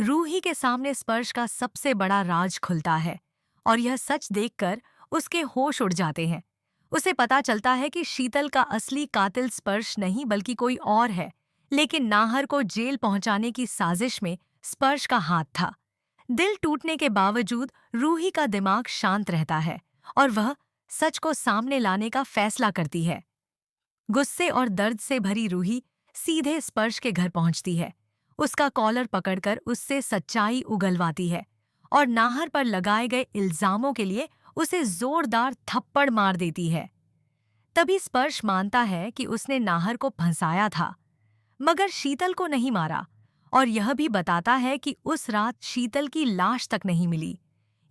रूही के सामने स्पर्श का सबसे बड़ा राज खुलता है और यह सच देखकर उसके होश उड़ जाते हैं। उसे पता चलता है कि शीतल का असली कातिल स्पर्श नहीं बल्कि कोई और है, लेकिन नाहर को जेल पहुंचाने की साजिश में स्पर्श का हाथ था। दिल टूटने के बावजूद रूही का दिमाग शांत रहता है और वह सच को सामने लाने का फैसला करती है। गुस्से और दर्द से भरी रूही सीधे स्पर्श के घर पहुंचती है। उसका कॉलर पकड़कर उससे सच्चाई उगलवाती है और नाहर पर लगाए गए इल्जामों के लिए उसे जोरदार थप्पड़ मार देती है। तभी स्पर्श मानता है कि उसने नाहर को फंसाया था, मगर शीतल को नहीं मारा, और यह भी बताता है कि उस रात शीतल की लाश तक नहीं मिली।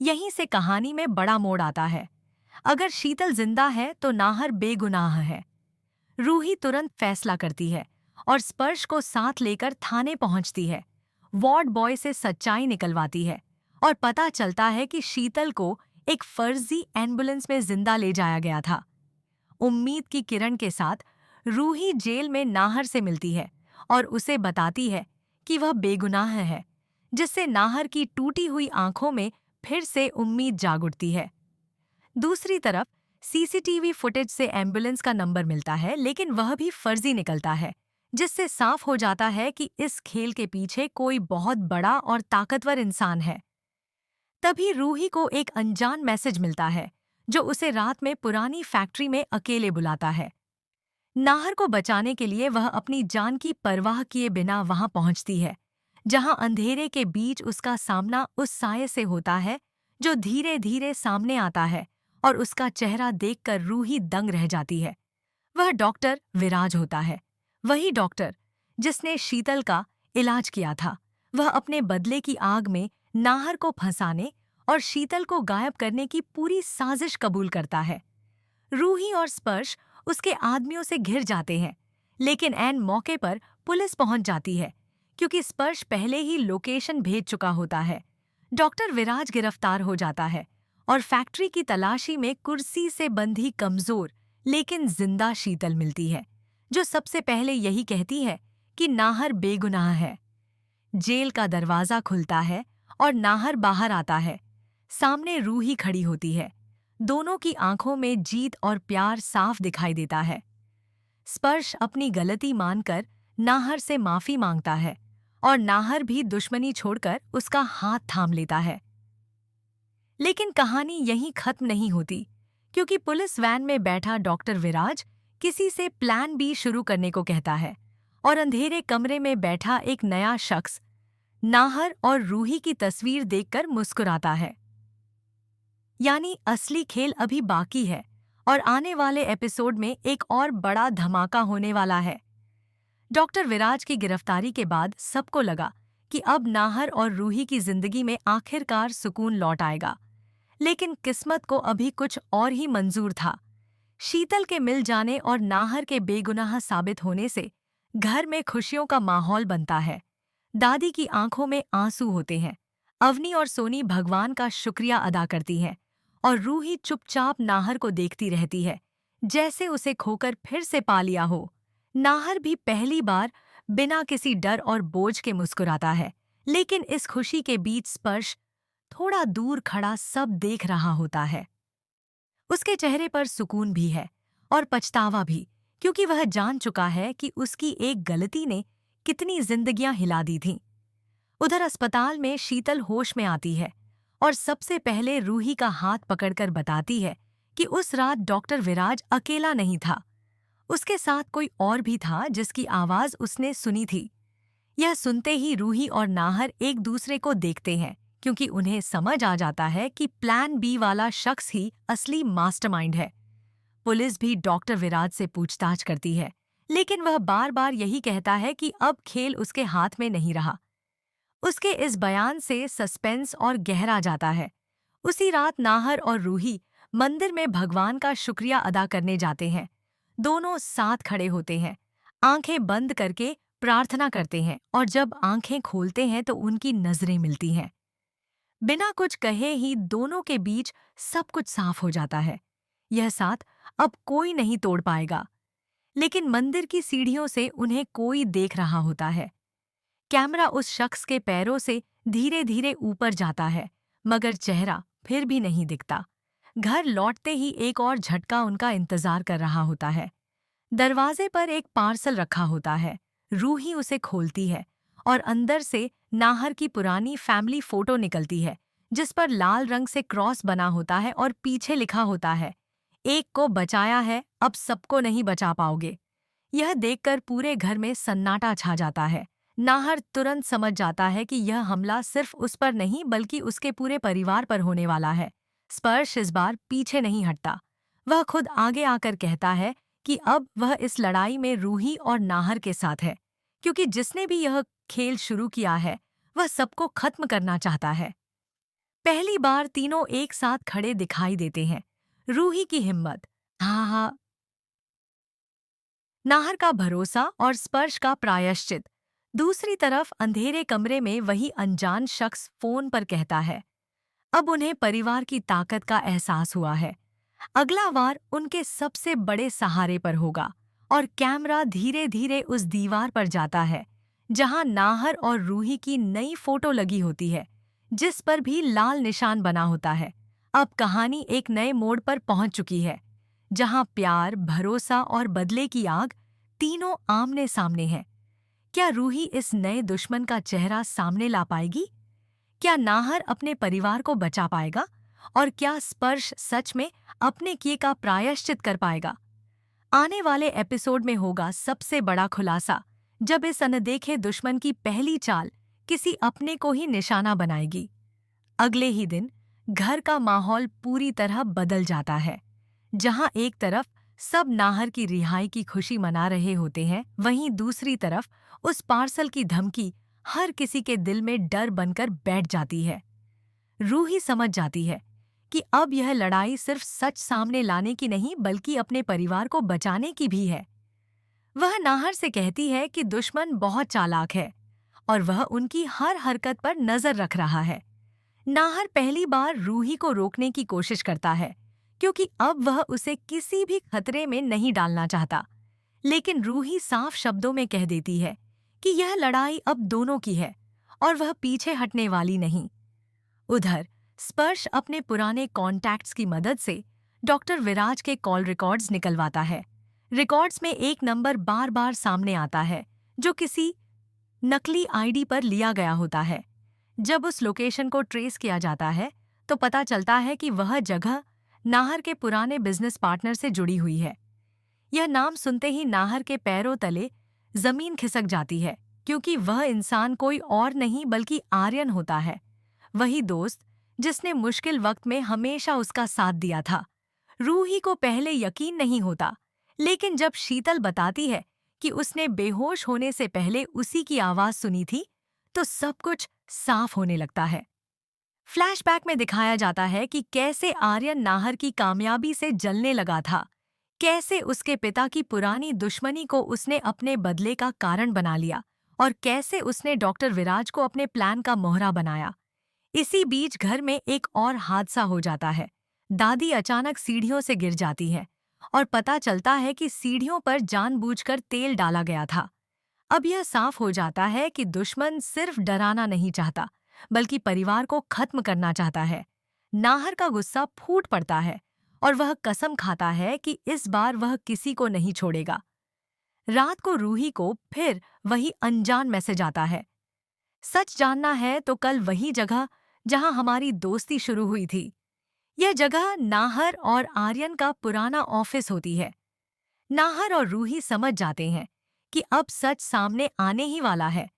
यहीं से कहानी में बड़ा मोड़ आता है। अगर शीतल जिंदा है तो नाहर बेगुनाह है। रूही तुरंत फैसला करती है और स्पर्श को साथ लेकर थाने पहुंचती है। वार्ड बॉय से सच्चाई निकलवाती है और पता चलता है कि शीतल को एक फर्जी एम्बुलेंस में जिंदा ले जाया गया था। उम्मीद की किरण के साथ रूही जेल में नाहर से मिलती है और उसे बताती है कि वह बेगुनाह है, जिससे नाहर की टूटी हुई आंखों में फिर से उम्मीद जाग उठती है। दूसरी तरफ सीसीटीवी फुटेज से एम्बुलेंस का नंबर मिलता है, लेकिन वह भी फर्जी निकलता है, जिससे साफ हो जाता है कि इस खेल के पीछे कोई बहुत बड़ा और ताकतवर इंसान है। तभी रूही को एक अनजान मैसेज मिलता है जो उसे रात में पुरानी फैक्ट्री में अकेले बुलाता है। नाहर को बचाने के लिए वह अपनी जान की परवाह किए बिना वहां पहुंचती है, जहां अंधेरे के बीच उसका सामना उस साये से होता है जो धीरे धीरे सामने आता है, और उसका चेहरा देखकर रूही दंग रह जाती है। वह डॉक्टर विराज होता है, वही डॉक्टर जिसने शीतल का इलाज किया था। वह अपने बदले की आग में नाहर को फंसाने और शीतल को गायब करने की पूरी साजिश कबूल करता है। रूही और स्पर्श उसके आदमियों से घिर जाते हैं, लेकिन ऐन मौके पर पुलिस पहुंच जाती है, क्योंकि स्पर्श पहले ही लोकेशन भेज चुका होता है। डॉक्टर विराज गिरफ्तार हो जाता है और फैक्ट्री की तलाशी में कुर्सी से बंधी कमजोर लेकिन जिंदा शीतल मिलती है, जो सबसे पहले यही कहती है कि नाहर बेगुनाह है। जेल का दरवाजा खुलता है और नाहर बाहर आता है। सामने रूही खड़ी होती है। दोनों की आंखों में जीत और प्यार साफ दिखाई देता है। स्पर्श अपनी गलती मानकर नाहर से माफी मांगता है और नाहर भी दुश्मनी छोड़कर उसका हाथ थाम लेता है। लेकिन कहानी यहीं खत्म नहीं होती, क्योंकि पुलिस वैन में बैठा डॉक्टर विराज किसी से प्लान बी शुरू करने को कहता है और अंधेरे कमरे में बैठा एक नया शख्स नाहर और रूही की तस्वीर देखकर मुस्कुराता है। यानी असली खेल अभी बाकी है और आने वाले एपिसोड में एक और बड़ा धमाका होने वाला है। डॉक्टर विराज की गिरफ्तारी के बाद सबको लगा कि अब नाहर और रूही की जिंदगी में आखिरकार सुकून लौट आएगा, लेकिन किस्मत को अभी कुछ और ही मंजूर था। शीतल के मिल जाने और नाहर के बेगुनाह साबित होने से घर में खुशियों का माहौल बनता है। दादी की आंखों में आंसू होते हैं। अवनी और सोनी भगवान का शुक्रिया अदा करती हैं और रूही चुपचाप नाहर को देखती रहती है, जैसे उसे खोकर फिर से पा लिया हो। नाहर भी पहली बार बिना किसी डर और बोझ के मुस्कुराता है, लेकिन इस खुशी के बीच स्पर्श थोड़ा दूर खड़ा सब देख रहा होता है। उसके चेहरे पर सुकून भी है और पछतावा भी, क्योंकि वह जान चुका है कि उसकी एक गलती ने कितनी जिंदगियां हिला दी थीं। उधर अस्पताल में शीतल होश में आती है और सबसे पहले रूही का हाथ पकड़कर बताती है कि उस रात डॉक्टर विराज अकेला नहीं था। उसके साथ कोई और भी था जिसकी आवाज उसने सुनी थी। यह सुनते ही रूही और नाहर एक दूसरे को देखते हैं, क्योंकि उन्हें समझ आ जाता है कि प्लान बी वाला शख्स ही असली मास्टरमाइंड है। पुलिस भी डॉक्टर विराज से पूछताछ करती है, लेकिन वह बार बार यही कहता है कि अब खेल उसके हाथ में नहीं रहा। उसके इस बयान से सस्पेंस और गहरा जाता है। उसी रात नाहर और रूही मंदिर में भगवान का शुक्रिया अदा करने जाते हैं। दोनों साथ खड़े होते हैं, आंखें बंद करके प्रार्थना करते हैं, और जब आंखें खोलते हैं तो उनकी नजरें मिलती हैं। बिना कुछ कहे ही दोनों के बीच सब कुछ साफ हो जाता है। यह साथ अब कोई नहीं तोड़ पाएगा। लेकिन मंदिर की सीढ़ियों से उन्हें कोई देख रहा होता है। कैमरा उस शख्स के पैरों से धीरे धीरे ऊपर जाता है, मगर चेहरा फिर भी नहीं दिखता। घर लौटते ही एक और झटका उनका इंतजार कर रहा होता है। दरवाजे पर एक पार्सल रखा होता है। रूही उसे खोलती है और अंदर से नाहर की पुरानी फैमिली फोटो निकलती है, जिस पर लाल रंग से क्रॉस बना होता है और पीछे लिखा होता है, एक को बचाया है, अब सबको नहीं बचा पाओगे। यह देखकर पूरे घर में सन्नाटा छा जाता है। नाहर तुरंत समझ जाता है कि यह हमला सिर्फ उस पर नहीं बल्कि उसके पूरे परिवार पर होने वाला है। स्पर्श इस बार पीछे नहीं हटता। वह खुद आगे आकर कहता है कि अब वह इस लड़ाई में रूही और नाहर के साथ है, क्योंकि जिसने भी यह खेल शुरू किया है वह सबको खत्म करना चाहता है। पहली बार तीनों एक साथ खड़े दिखाई देते हैं। रूही की हिम्मत, हाँ हाँ, नाहर का भरोसा और स्पर्श का प्रायश्चित। दूसरी तरफ अंधेरे कमरे में वही अनजान शख्स फोन पर कहता है। अब उन्हें परिवार की ताकत का एहसास हुआ है। अगला वार उनके सबसे बड़े सहारे पर होगा और कैमरा धीरे धीरे उस दीवार पर जाता है जहां नाहर और रूही की नई फोटो लगी होती है, जिस पर भी लाल निशान बना होता है। अब कहानी एक नए मोड़ पर पहुंच चुकी है, जहां प्यार, भरोसा और बदले की आग तीनों आमने सामने हैं। क्या रूही इस नए दुश्मन का चेहरा सामने ला पाएगी? क्या नाहर अपने परिवार को बचा पाएगा? और क्या स्पर्श सच में अपने किए का प्रायश्चित कर पाएगा? आने वाले एपिसोड में होगा सबसे बड़ा खुलासा, जब इस अनदेखे दुश्मन की पहली चाल किसी अपने को ही निशाना बनाएगी। अगले ही दिन घर का माहौल पूरी तरह बदल जाता है। जहां एक तरफ सब नाहर की रिहाई की खुशी मना रहे होते हैं, वहीं दूसरी तरफ उस पार्सल की धमकी हर किसी के दिल में डर बनकर बैठ जाती है। रूही समझ जाती है कि अब यह लड़ाई सिर्फ सच सामने लाने की नहीं बल्कि अपने परिवार को बचाने की भी है। वह नाहर से कहती है कि दुश्मन बहुत चालाक है और वह उनकी हर हरकत पर नजर रख रहा है। नाहर पहली बार रूही को रोकने की कोशिश करता है, क्योंकि अब वह उसे किसी भी खतरे में नहीं डालना चाहता। लेकिन रूही साफ शब्दों में कह देती है कि यह लड़ाई अब दोनों की है और वह पीछे हटने वाली नहीं। उधर स्पर्श अपने पुराने कॉन्टैक्ट्स की मदद से डॉक्टर विराज के कॉल रिकॉर्ड्स निकलवाता है। रिकॉर्ड्स में एक नंबर बार बार सामने आता है, जो किसी नकली आईडी पर लिया गया होता है। जब उस लोकेशन को ट्रेस किया जाता है तो पता चलता है कि वह जगह नाहर के पुराने बिजनेस पार्टनर से जुड़ी हुई है। यह नाम सुनते ही नाहर के पैरों तले जमीन खिसक जाती है, क्योंकि वह इंसान कोई और नहीं बल्कि आर्यन होता है, वही दोस्त जिसने मुश्किल वक्त में हमेशा उसका साथ दिया था। रूही को पहले यकीन नहीं होता, लेकिन जब शीतल बताती है कि उसने बेहोश होने से पहले उसी की आवाज सुनी थी, तो सब कुछ साफ होने लगता है। फ्लैशबैक में दिखाया जाता है कि कैसे आर्यन नाहर की कामयाबी से जलने लगा था, कैसे उसके पिता की पुरानी दुश्मनी को उसने अपने बदले का कारण बना लिया और कैसे उसने डॉक्टर विराज को अपने प्लान का मोहरा बनाया। इसी बीच घर में एक और हादसा हो जाता है। दादी अचानक सीढ़ियों से गिर जाती है और पता चलता है कि सीढ़ियों पर जानबूझकर तेल डाला गया था। अब यह साफ हो जाता है कि दुश्मन सिर्फ डराना नहीं चाहता बल्कि परिवार को खत्म करना चाहता है। नाहर का गुस्सा फूट पड़ता है और वह कसम खाता है कि इस बार वह किसी को नहीं छोड़ेगा। रात को रूही को फिर वही अनजान मैसेज आता है, सच जानना है तो कल वही जगह जहां हमारी दोस्ती शुरू हुई थी। यह जगह नाहर और आर्यन का पुराना ऑफिस होती है। नाहर और रूही समझ जाते हैं कि अब सच सामने आने ही वाला है।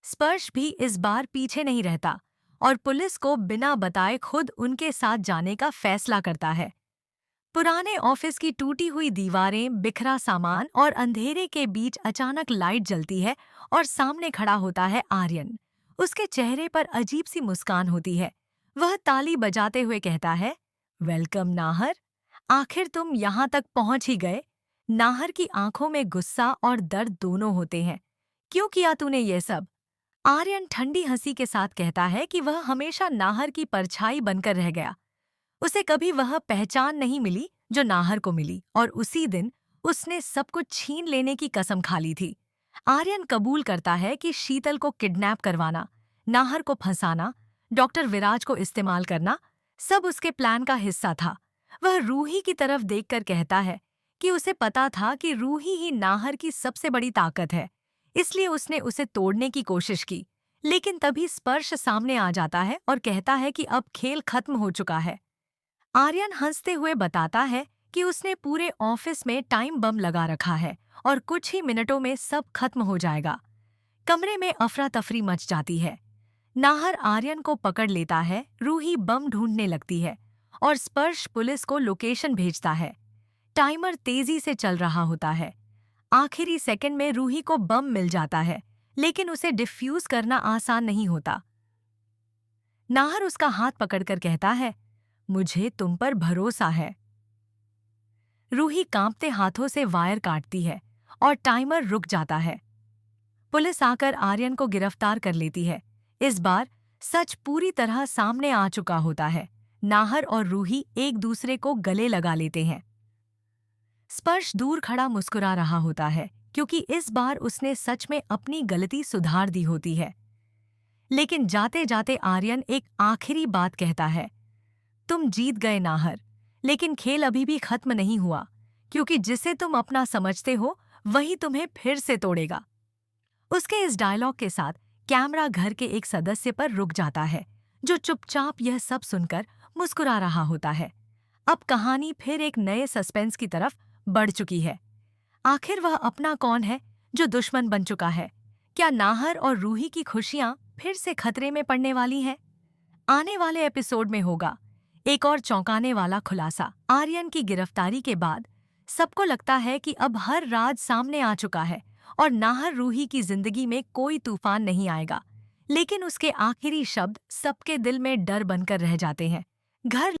स्पर्श भी इस बार पीछे नहीं रहता और पुलिस को बिना बताए खुद उनके साथ जाने का फैसला करता है। पुराने ऑफिस की टूटी हुई दीवारें, बिखरा सामान और अंधेरे के बीच अचानक लाइट जलती है और सामने खड़ा होता है आर्यन। उसके चेहरे पर अजीब सी मुस्कान होती है। वह ताली बजाते हुए कहता है, वेलकम नाहर, आखिर तुम यहाँ तक पहुँच ही गए। नाहर की आंखों में गुस्सा और दर्द दोनों होते हैं। क्यों किया तूने ये सब? आर्यन ठंडी हंसी के साथ कहता है कि वह हमेशा नाहर की परछाई बनकर रह गया। उसे कभी वह पहचान नहीं मिली जो नाहर को मिली और उसी दिन उसने सब कुछ छीन लेने की कसम खा ली थी। आर्यन कबूल करता है कि शीतल को किडनैप करवाना, नाहर को फंसाना, डॉक्टर विराज को इस्तेमाल करना सब उसके प्लान का हिस्सा था। वह रूही की तरफ देखकर कहता है कि उसे पता था कि रूही ही नाहर की सबसे बड़ी ताकत है, इसलिए उसने उसे तोड़ने की कोशिश की। लेकिन तभी स्पर्श सामने आ जाता है और कहता है कि अब खेल खत्म हो चुका है। आर्यन हंसते हुए बताता है कि उसने पूरे ऑफिस में टाइम बम लगा रखा है और कुछ ही मिनटों में सब खत्म हो जाएगा। कमरे में अफरा तफरी मच जाती है। नाहर आर्यन को पकड़ लेता है, रूही बम ढूंढने लगती है और स्पर्श पुलिस को लोकेशन भेजता है। टाइमर तेजी से चल रहा होता है। आखिरी सेकंड में रूही को बम मिल जाता है, लेकिन उसे डिफ्यूज करना आसान नहीं होता। नाहर उसका हाथ पकड़कर कहता है, मुझे तुम पर भरोसा है। रूही कांपते हाथों से वायर काटती है और टाइमर रुक जाता है। पुलिस आकर आर्यन को गिरफ्तार कर लेती है। इस बार सच पूरी तरह सामने आ चुका होता है। नाहर और रूही एक दूसरे को गले लगा लेते हैं। स्पर्श दूर खड़ा मुस्कुरा रहा होता है, क्योंकि इस बार उसने सच में अपनी गलती सुधार दी होती है। लेकिन जाते जाते आर्यन एक आखिरी बात कहता है, तुम जीत गए नाहर, लेकिन खेल अभी भी खत्म नहीं हुआ, क्योंकि जिसे तुम अपना समझते हो वही तुम्हें फिर से तोड़ेगा। उसके इस डायलॉग के साथ कैमरा घर के एक सदस्य पर रुक जाता है, जो चुपचाप यह सब सुनकर मुस्कुरा रहा होता है। अब कहानी फिर एक नए सस्पेंस की तरफ बढ़ चुकी है। आखिर वह अपना कौन है जो दुश्मन बन चुका है? क्या नाहर और रूही की खुशियां फिर से खतरे में पड़ने वाली हैं? आने वाले एपिसोड में होगा एक और चौंकाने वाला खुलासा। आर्यन की गिरफ्तारी के बाद सबको लगता है कि अब हर राज सामने आ चुका है और नाहर रूही की जिंदगी में कोई तूफान नहीं आएगा। लेकिन उसके आखिरी शब्द सबके दिल में डर बनकर रह जाते हैं। घर